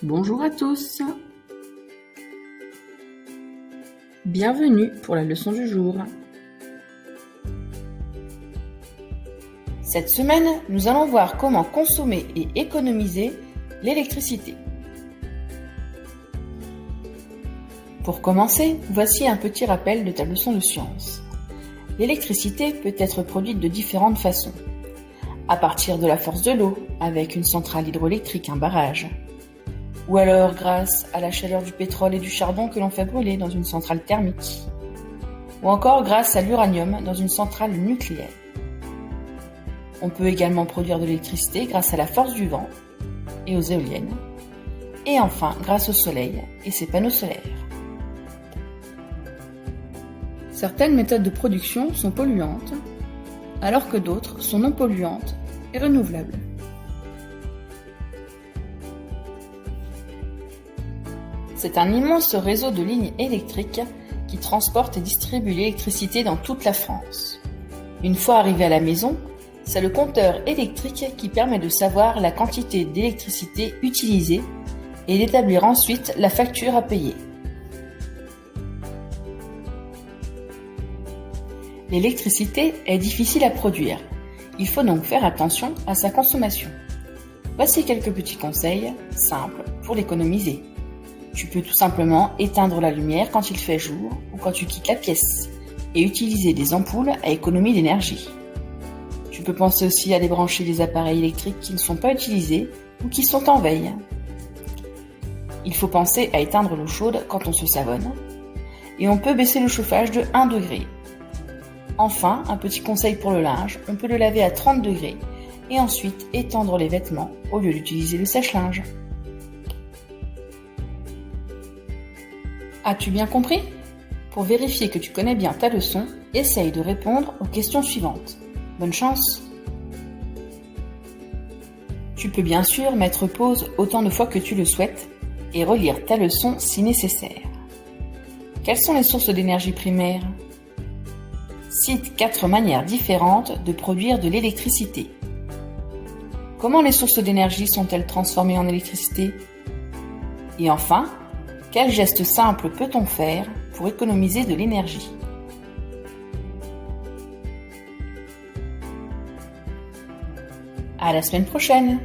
Bonjour à tous. Bienvenue pour la leçon du jour. Cette semaine, nous allons voir comment consommer et économiser l'électricité. Pour commencer, voici un petit rappel de ta leçon de sciences. L'électricité peut être produite de différentes façons. À partir de la force de l'eau, avec une centrale hydroélectrique, un barrage. Ou alors grâce à la chaleur du pétrole et du charbon que l'on fait brûler dans une centrale thermique. Ou encore grâce à l'uranium dans une centrale nucléaire. On peut également produire de l'électricité grâce à la force du vent et aux éoliennes. Et enfin grâce au soleil et ses panneaux solaires. Certaines méthodes de production sont polluantes, alors que d'autres sont non polluantes et renouvelables. C'est un immense réseau de lignes électriques qui transporte et distribue l'électricité dans toute la France. Une fois arrivé à la maison, c'est le compteur électrique qui permet de savoir la quantité d'électricité utilisée et d'établir ensuite la facture à payer. L'électricité est difficile à produire. Il faut donc faire attention à sa consommation. Voici quelques petits conseils simples pour l'économiser. Tu peux tout simplement éteindre la lumière quand il fait jour ou quand tu quittes la pièce et utiliser des ampoules à économie d'énergie. Tu peux penser aussi à débrancher les appareils électriques qui ne sont pas utilisés ou qui sont en veille. Il faut penser à éteindre l'eau chaude quand on se savonne et on peut baisser le chauffage de 1 degré. Enfin, un petit conseil pour le linge, on peut le laver à 30 degrés et ensuite étendre les vêtements au lieu d'utiliser le sèche-linge. As-tu bien compris ? Pour vérifier que tu connais bien ta leçon, essaye de répondre aux questions suivantes. Bonne chance ! Tu peux bien sûr mettre pause autant de fois que tu le souhaites et relire ta leçon si nécessaire. Quelles sont les sources d'énergie primaire ? Cite 4 manières différentes de produire de l'électricité. Comment les sources d'énergie sont-elles transformées en électricité ? Et enfin, quel geste simple peut-on faire pour économiser de l'énergie ? À la semaine prochaine!